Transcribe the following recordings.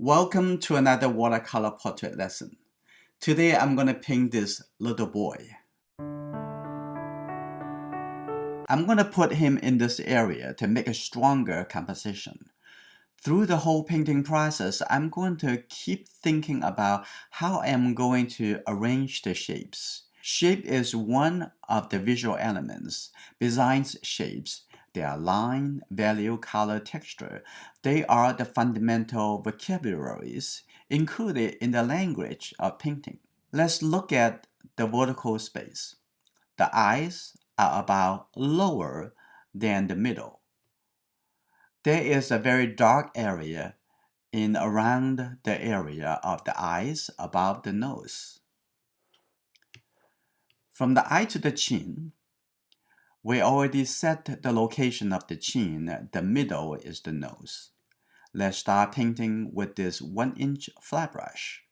Welcome to another watercolor portrait lesson. Today I'm going to paint this little boy. I'm going to put him in this area to make a stronger composition. Through the whole painting process, I'm going to keep thinking about how I'm going to arrange the shapes. Shape is one of the visual elements. Besides shapes, they are line, value, color, texture. They are the fundamental vocabularies included in the language of painting. Let's look at the vertical space. The eyes are about lower than the middle. There is a very dark area in around the area of the eyes above the nose. From the eye to the chin, we already set the location of the chin. The middle is the nose. Let's start painting with this 1-inch flat brush.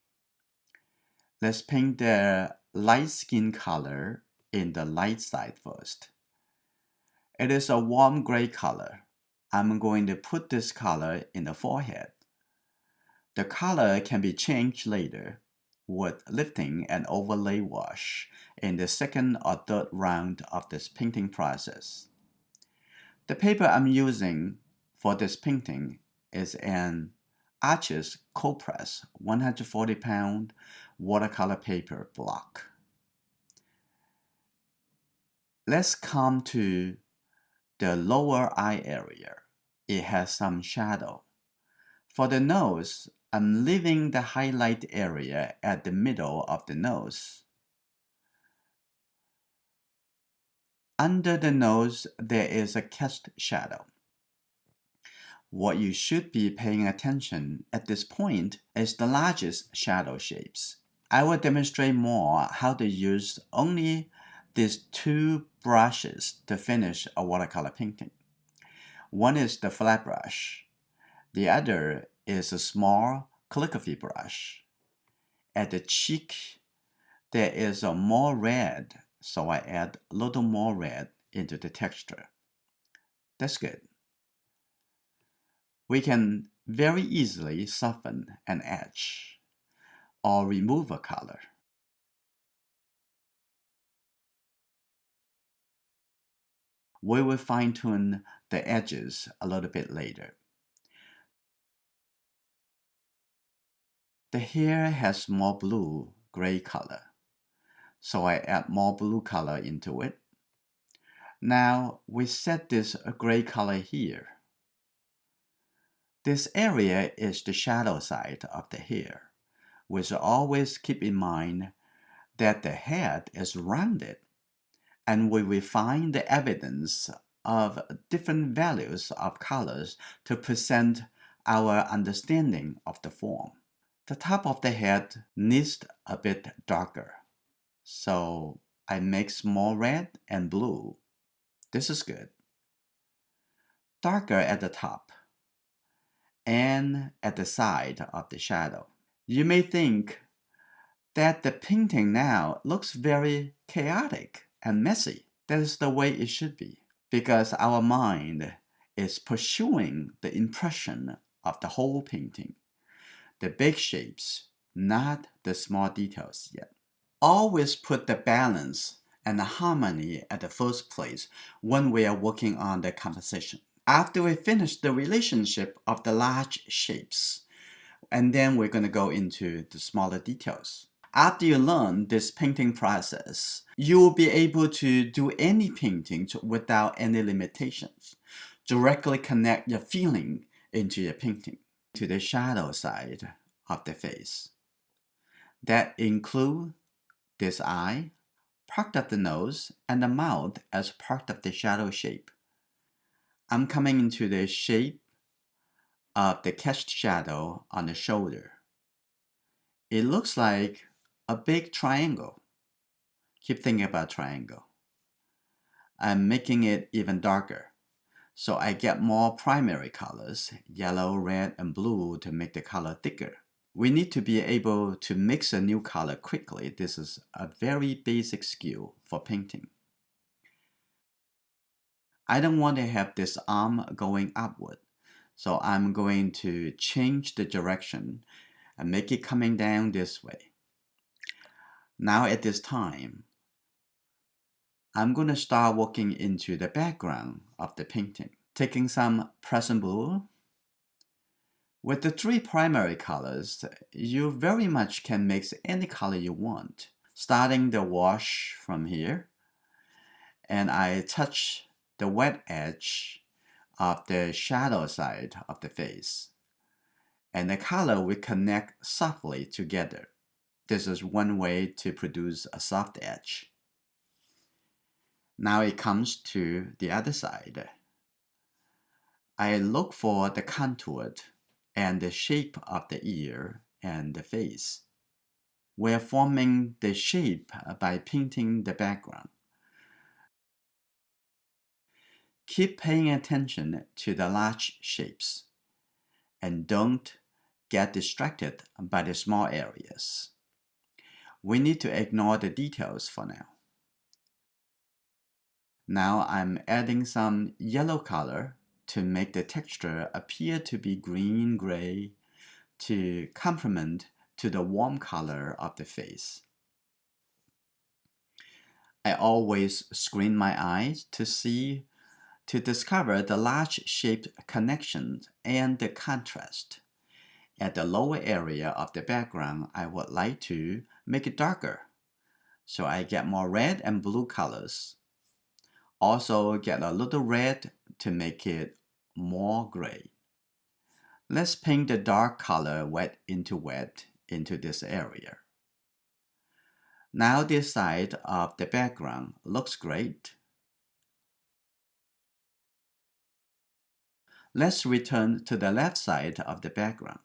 Let's paint the light skin color in the light side first. It is a warm gray color. I'm going to put this color in the forehead. The color can be changed later with lifting and overlay wash in the second or third round of this painting process. The paper I'm using for this painting is an Arches cold press 140-pound watercolor paper block. Let's come to the lower eye area. It has some shadow. For the nose, I'm leaving the highlight area at the middle of the nose. Under the nose, there is a cast shadow. What you should be paying attention at this point is the largest shadow shapes. I will demonstrate more how to use only these two brushes to finish a watercolor painting. One is the flat brush. The other is a small calligraphy brush. At the cheek, there is a more red, so I add a little more red into the texture. That's good. We can very easily soften an edge or remove a color. We will fine-tune the edges a little bit later. The hair has more blue gray color, so I add more blue color into it. Now we set this gray color here. This area is the shadow side of the hair. We should always keep in mind that the head is rounded, and we will find the evidence of different values of colors to present our understanding of the form. The top of the head needs a bit darker, so I mix more red and blue. This is good. Darker at the top and at the side of the shadow. You may think that the painting now looks very chaotic and messy. That is the way it should be, because our mind is pursuing the impression of the whole painting, the big shapes, not the small details yet. Always put the balance and the harmony at the first place when we are working on the composition. After we finish the relationship of the large shapes, and then we're going to go into the smaller details. After you learn this painting process, you will be able to do any painting without any limitations. Directly connect your feeling into your painting, to the shadow side of the face. That include this eye, part of the nose, and the mouth as part of the shadow shape. I'm coming into the shape of the cast shadow on the shoulder. It looks like a big triangle. Keep thinking about triangle. I'm making it even darker, so I get more primary colors, yellow, red, and blue, to make the color thicker. We need to be able to mix a new color quickly. This is a very basic skill for painting. I don't want to have this arm going upward, So I'm going to change the direction and make it coming down this way. Now at this time, I'm going to start working into the background of the painting. Taking some Pressing Blue. With the three primary colors, you very much can mix any color you want. Starting the wash from here, and I touch the wet edge of the shadow side of the face. And the color will connect softly together. This is one way to produce a soft edge. Now it comes to the other side. I look for the contour and the shape of the ear and the face. We're forming the shape by painting the background. Keep paying attention to the large shapes and don't get distracted by the small areas. We need to ignore the details for now. Now I'm adding some yellow color to make the texture appear to be green-gray to complement to the warm color of the face. I always screen my eyes to discover the large shaped connections and the contrast. At the lower area of the background, I would like to make it darker, so I get more red and blue colors. Also get a little red to make it more gray. Let's paint the dark color wet into this area. Now this side of the background looks great. Let's return to the left side of the background.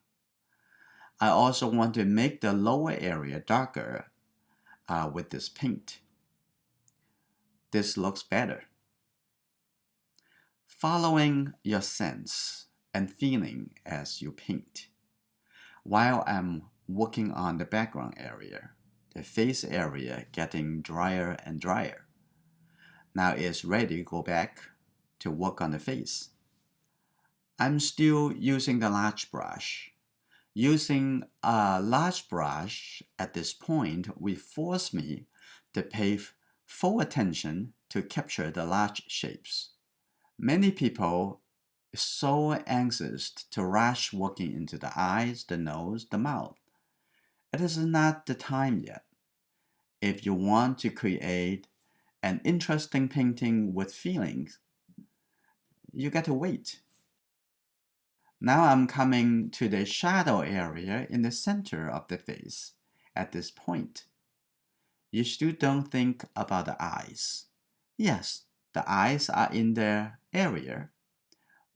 I also want to make the lower area darker with this paint. This looks better. Following your sense and feeling as you paint. While I'm working on the background area, the face area getting drier and drier. Now it's ready to go back to work on the face. I'm still using the large brush. Using a large brush at this point will force me to pay full attention to capture the large shapes. Many people are so anxious to rush working into the eyes, the nose, the mouth. It is not the time yet. If you want to create an interesting painting with feelings, you got to wait. Now I'm coming to the shadow area in the center of the face at this point. You still don't think about the eyes. Yes, the eyes are in the area,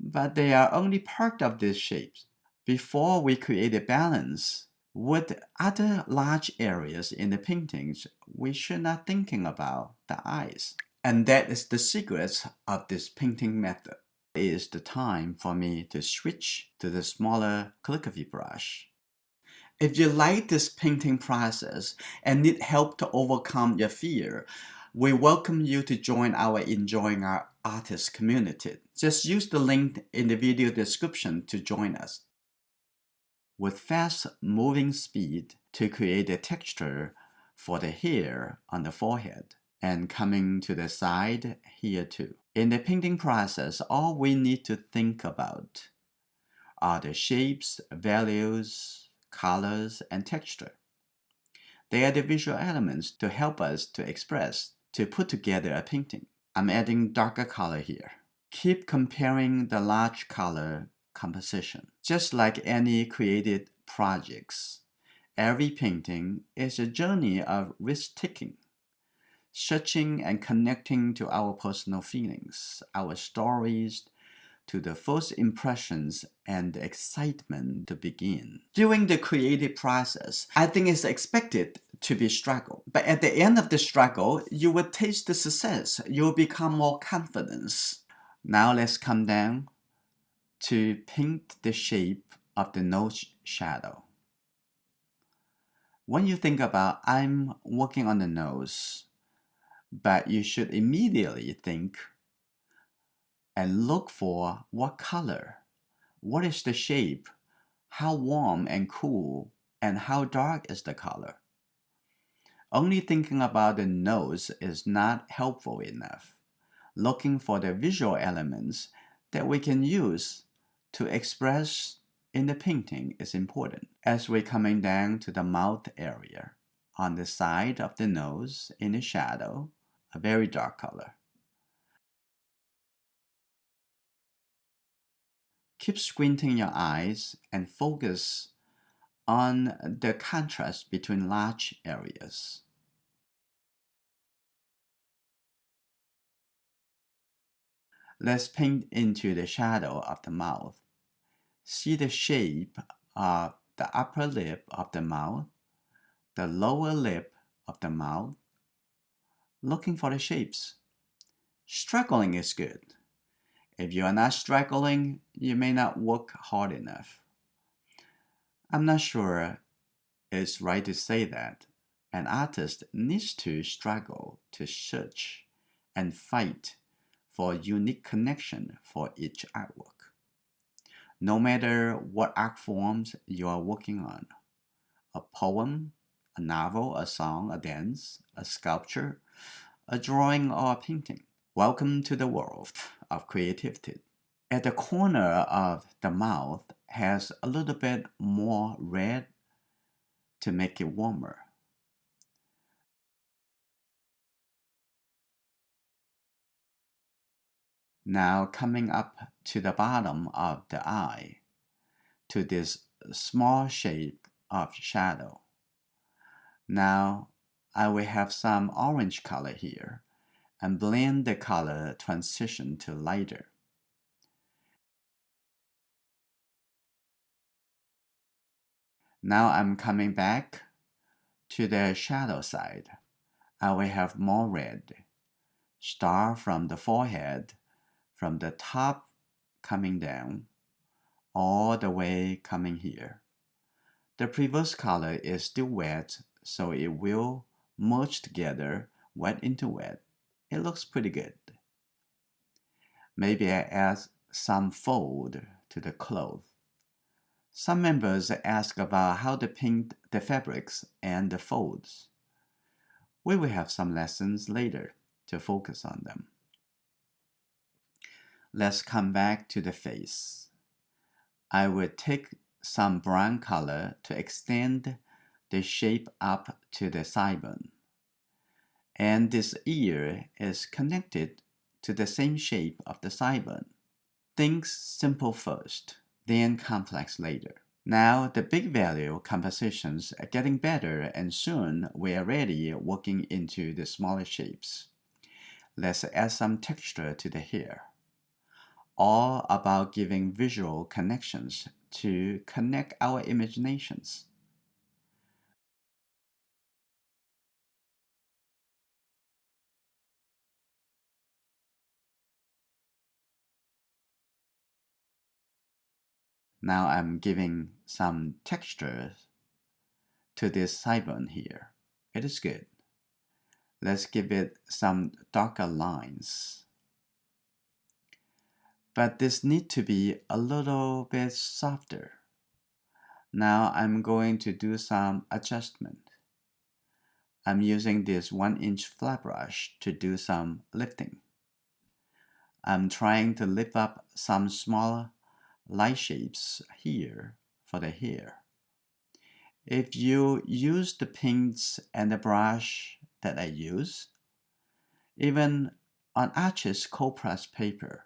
but they are only part of these shapes. Before we create a balance with other large areas in the paintings, we should not thinking about the eyes. And that is the secret of this painting method. It is the time for me to switch to the smaller calligraphy brush. If you like this painting process and need help to overcome your fear, we welcome you to join our Enjoying Our Artist community. Just use the link in the video description to join us. With fast moving speed to create a texture for the hair on the forehead and coming to the side here too. In the painting process, all we need to think about are the shapes, values, colors, and texture. They are the visual elements to help us to express, to put together a painting. I'm adding darker color here. Keep comparing the large color composition. Just like any creative projects, every painting is a journey of risk-taking, searching and connecting to our personal feelings, our stories, to the first impressions and the excitement to begin. During the creative process, I think it's expected to be struggle. But at the end of the struggle, you will taste the success. You will become more confident. Now let's come down to paint the shape of the nose shadow. When you think about I'm working on the nose, but you should immediately think and look for what color What is the shape? How warm and cool and how dark is the color? Only thinking about the nose is not helpful enough. Looking for the visual elements that we can use to express in the painting is important. As we're coming down to the mouth area, on the side of the nose in the shadow, a very dark color. Keep squinting your eyes and focus on the contrast between large areas. Let's paint into the shadow of the mouth. See the shape of the upper lip of the mouth, the lower lip of the mouth. Looking for the shapes. Struggling is good. If you are not struggling, you may not work hard enough. I'm not sure it's right to say that. An artist needs to struggle to search and fight for a unique connection for each artwork. No matter what art forms you are working on, a poem, a novel, a song, a dance, a sculpture, a drawing, or a painting. Welcome to the world of creativity. At the corner of the mouth has a little bit more red to make it warmer. Now coming up to the bottom of the eye, to this small shape of shadow. Now I will have some orange color here and blend the color transition to lighter. Now I'm coming back to the shadow side. I will have more red. Start from the forehead, from the top coming down, all the way coming here. The previous color is still wet, so it will merge together, wet into wet. It looks pretty good. Maybe I add some fold to the cloth. Some members ask about how to paint the fabrics and the folds. We will have some lessons later to focus on them. Let's come back to the face. I will take some brown color to extend the shape up to the sideburn. And this ear is connected to the same shape of the sideburn. Think simple first, then complex later. Now the big value compositions are getting better and soon we are ready working into the smaller shapes. Let's add some texture to the hair. All about giving visual connections to connect our imaginations. Now I'm giving some texture to this sideburn here. It is good. Let's give it some darker lines. But this needs to be a little bit softer. Now I'm going to do some adjustment. I'm using this 1-inch flat brush to do some lifting. I'm trying to lift up some smaller light shapes here for the hair. If you use the paints and the brush that I use, even on Arches cold press paper,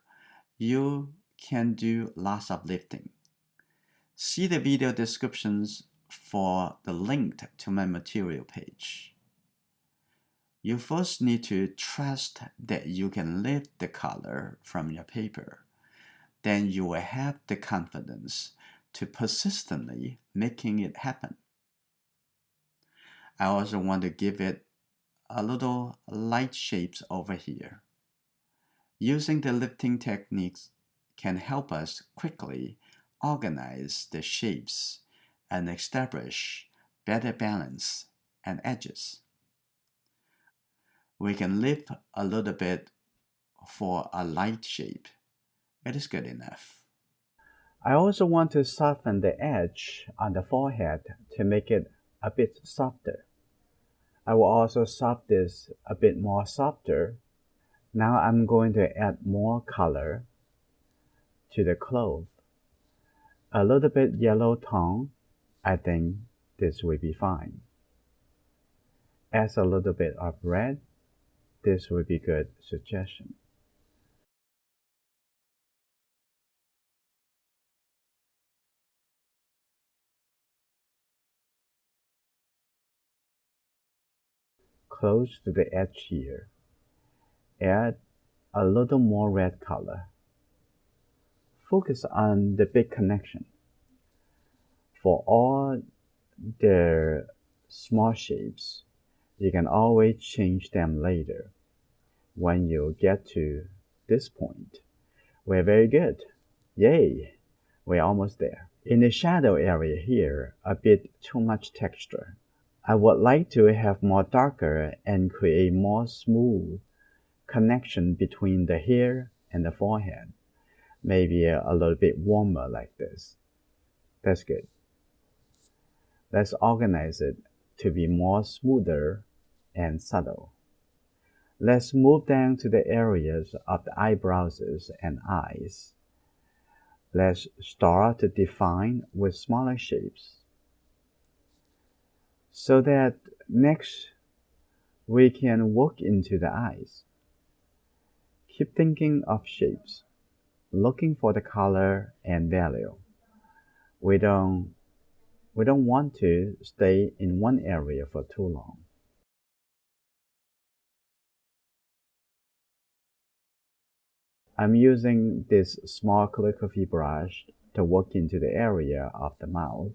you can do lots of lifting. See the video descriptions for the link to my material page. You first need to trust that you can lift the color from your paper. Then you will have the confidence to persistently making it happen. I also want to give it a little light shapes over here. Using the lifting techniques can help us quickly organize the shapes and establish better balance and edges. We can lift a little bit for a light shape. It is good enough. I also want to soften the edge on the forehead to make it a bit softer. I will also soft this a bit more softer. Now I'm going to add more color to the cloth. A little bit yellow tone. I think this will be fine. Add a little bit of red. This would be good suggestion. Close to the edge here. Add a little more red color. Focus on the big connection. For all the small shapes, you can always change them later. When you get to this point, we're very good. Yay! We're almost there. In the shadow area here, a bit too much texture. I would like to have more darker and create more smooth connection between the hair and the forehead. Maybe a little bit warmer like this. That's good. Let's organize it to be more smoother and subtle. Let's move down to the areas of the eyebrows and eyes. Let's start to define with smaller shapes. So that next we can work into the eyes. Keep thinking of shapes, looking for the color and value. We don't want to stay in one area for too long. I'm using this small calligraphy brush to work into the area of the mouth,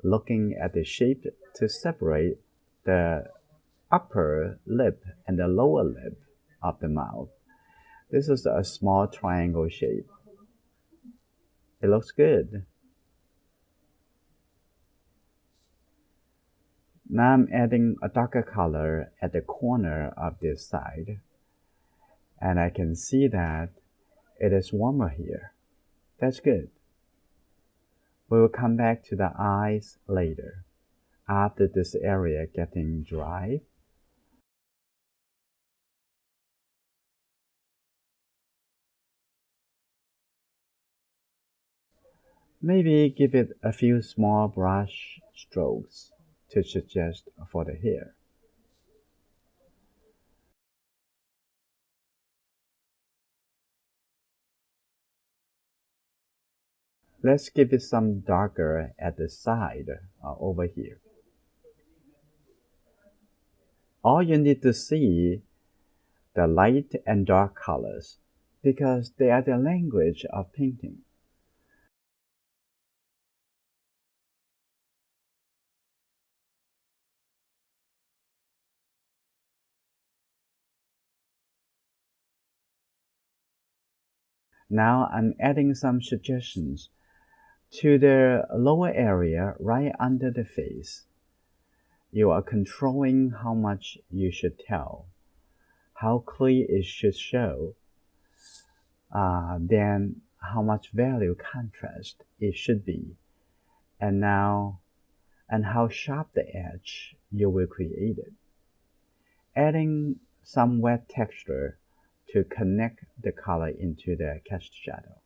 looking at the shape to separate the upper lip and the lower lip of the mouth. This is a small triangle shape. It looks good. Now I'm adding a darker color at the corner of this side, and I can see that it is warmer here. That's good. We will come back to the eyes later, after this area getting dry. Maybe give it a few small brush strokes to suggest for the hair. Let's give it some darker at the side over here. All you need to see the light and dark colors because they are the language of painting. Now I'm adding some suggestions to the lower area right under the face. You are controlling how much you should tell, how clear it should show, then how much value contrast it should be, and how sharp the edge you will create it. Adding some wet texture to connect the color into the cast shadow.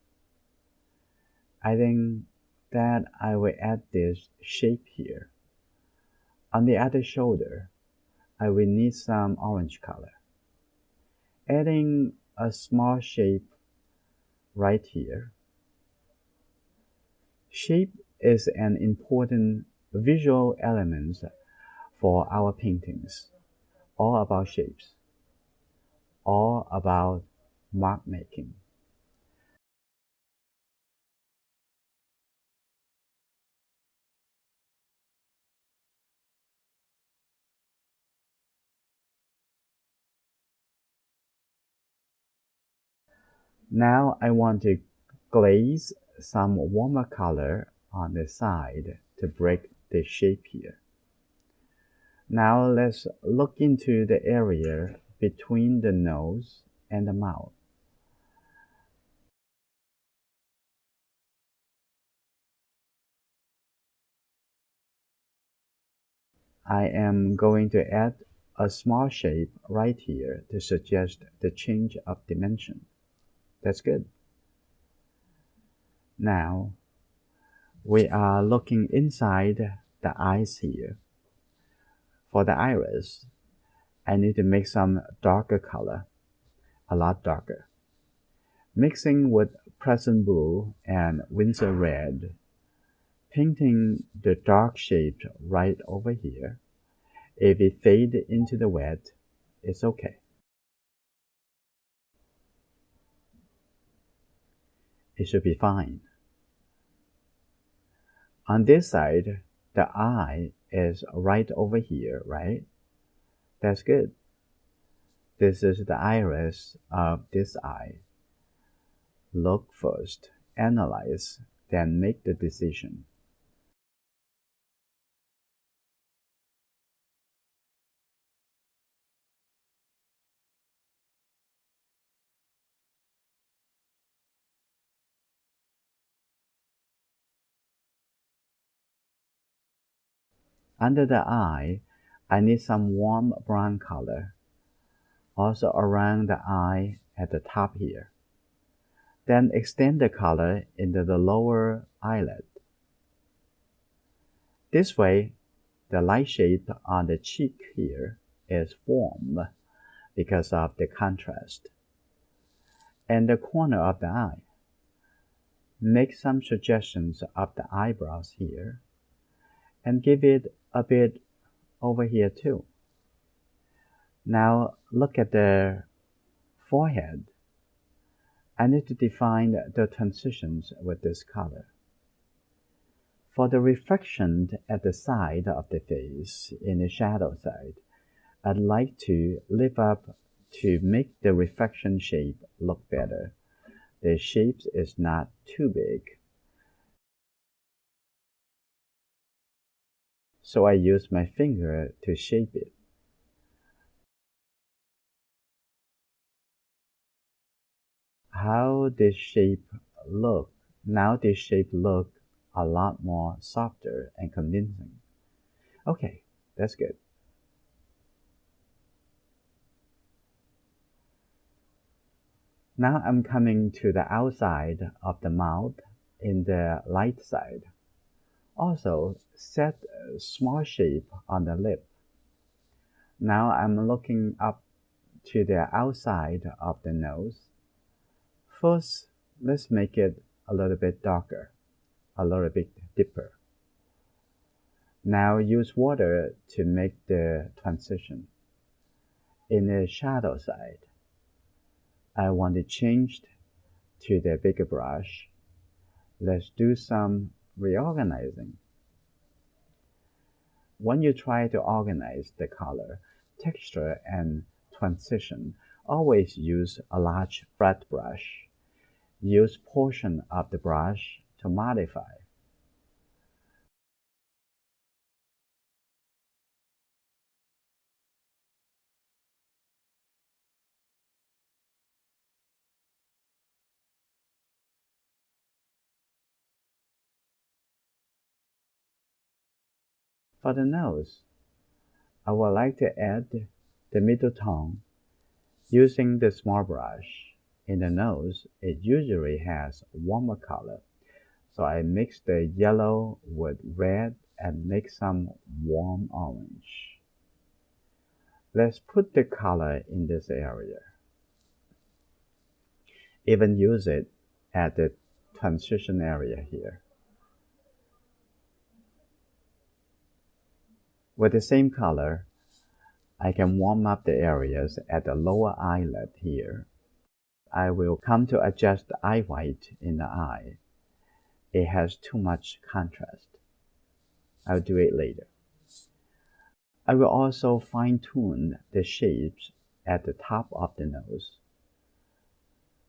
I think that I will add this shape here. On the other shoulder, I will need some orange color. Adding a small shape right here. Shape is an important visual element for our paintings. All about shapes. All about mark making. Now I want to glaze some warmer color on the side to break the shape here. Now let's look into the area between the nose and the mouth. I am going to add a small shape right here to suggest the change of dimension. That's good. Now, we are looking inside the eyes here. For the iris, I need to make some darker color, a lot darker. Mixing with Present Blue and Windsor Red, painting the dark shape right over here. If it fades into the wet, it's okay. It should be fine. On this side, the eye is right over here, right? That's good. This is the iris of this eye. Look first, analyze, then make the decision. Under the eye, I need some warm brown color. Also around the eye at the top here. Then extend the color into the lower eyelid. This way, the light shape on the cheek here is formed because of the contrast. And the corner of the eye. Make some suggestions of the eyebrows here and give it a bit over here too. Now look at the forehead. I need to define the transitions with this color. For the reflection at the side of the face, in the shadow side, I'd like to lift up to make the reflection shape look better. The shape is not too big. So I use my finger to shape it. How this shape look? Now this shape look a lot more softer and convincing. Okay, that's good. Now I'm coming to the outside of the mouth in the light side. Also, set a small shape on the lip. Now I'm looking up to the outside of the nose. First, let's make it a little bit darker, a little bit deeper. Now use water to make the transition. In the shadow side, I want to change to the bigger brush. Let's do some reorganizing. When you try to organize the color, texture, and transition, always use a large flat brush. Use portion of the brush to modify. For the nose, I would like to add the middle tone using the small brush. In the nose, it usually has warmer color, so I mix the yellow with red and make some warm orange. Let's put the color in this area. Even use it at the transition area here. With the same color, I can warm up the areas at the lower eyelid here. I will come to adjust the eye white in the eye. It has too much contrast. I'll do it later. I will also fine-tune the shapes at the top of the nose.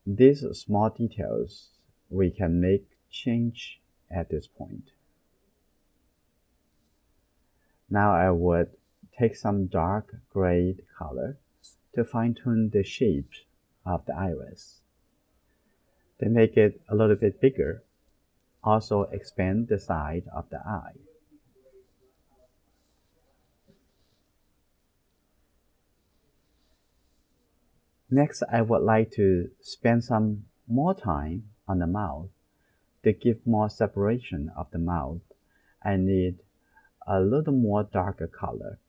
These small details we can make change at this point. Now I would take some dark gray color to fine-tune the shapes of the iris. To make it a little bit bigger, also expand the side of the eye. Next, I would like to spend some more time on the mouth. To give more separation of the mouth, I need a little more darker color.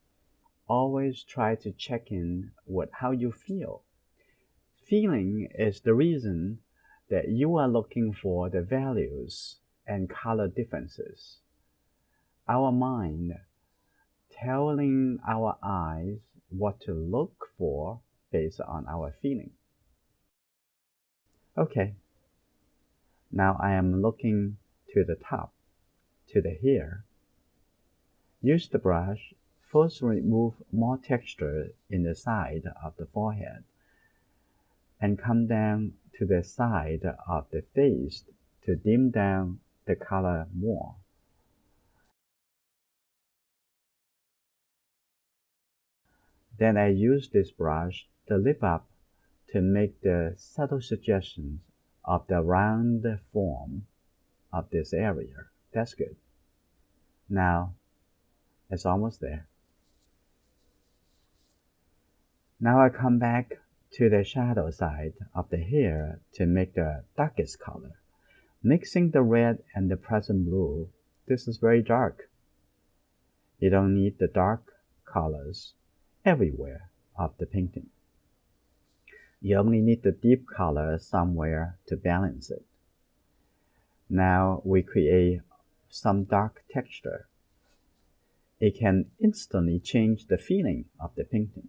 Always try to check in with how you feel. Feeling is the reason that you are looking for the values and color differences. Our mind telling our eyes what to look for based on our feeling. Okay, now I am looking to the top, to the hair. Use the brush. First remove more texture in the side of the forehead and come down to the side of the face to dim down the color more. Then I use this brush to lift up to make the subtle suggestions of the round form of this area. That's good. Now it's almost there. Now I come back to the shadow side of the hair to make the darkest color. Mixing the red and the present blue, this is very dark. You don't need the dark colors everywhere of the painting. You only need the deep color somewhere to balance it. Now we create some dark texture. It can instantly change the feeling of the painting.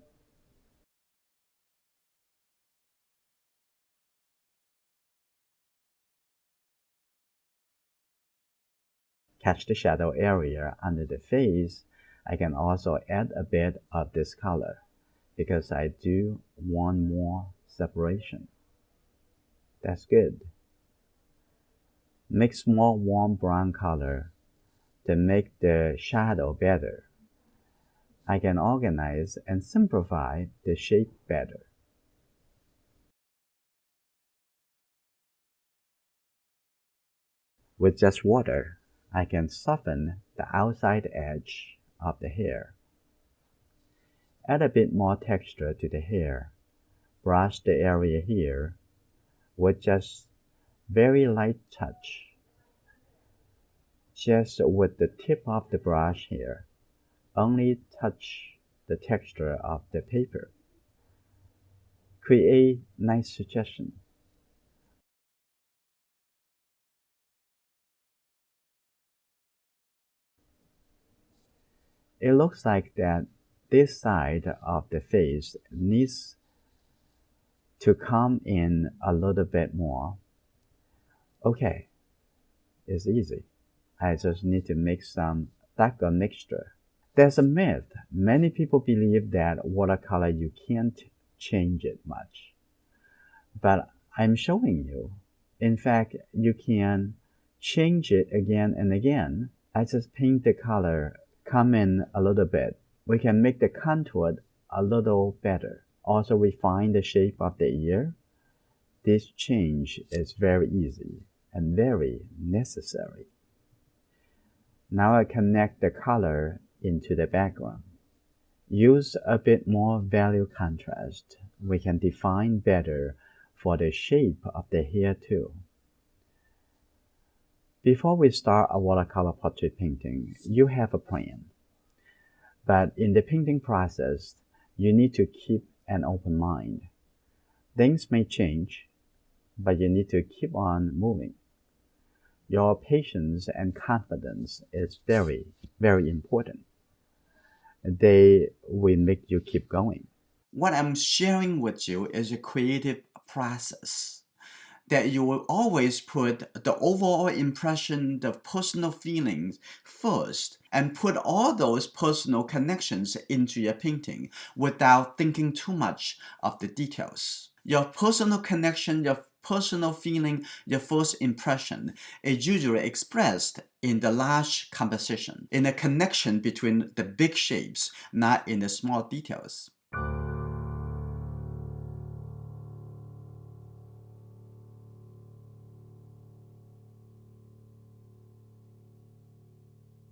Catch the shadow area under the face. I can also add a bit of this color because I do want more separation. That's good. Mix more warm brown color to make the shadow better. I can organize and simplify the shape better. With just water, I can soften the outside edge of the hair. Add a bit more texture to the hair. Brush the area here with just very light touch. Just with the tip of the brush here. Only touch the texture of the paper. Create nice suggestion. It looks like that this side of the face needs to come in a little bit more. Okay, it's easy. I just need to make some darker mixture. There's a myth. Many people believe that watercolor you can't change it much. But I'm showing you. In fact, you can change it again and again. I just paint the color, come in a little bit. We can make the contour a little better. Also refine the shape of the ear. This change is very easy and very necessary. Now I connect the color into the background. Use a bit more value contrast. We can define better for the shape of the hair too. Before we start a watercolor portrait painting, you have a plan. But in the painting process, you need to keep an open mind. Things may change, but you need to keep on moving. Your patience and confidence is very, very important. They will make you keep going. What I'm sharing with you is a creative process that you will always put the overall impression, the personal feelings first, and put all those personal connections into your painting without thinking too much of the details. Your personal connection, your personal feeling, your first impression is usually expressed in the large composition, in the connection between the big shapes, not in the small details.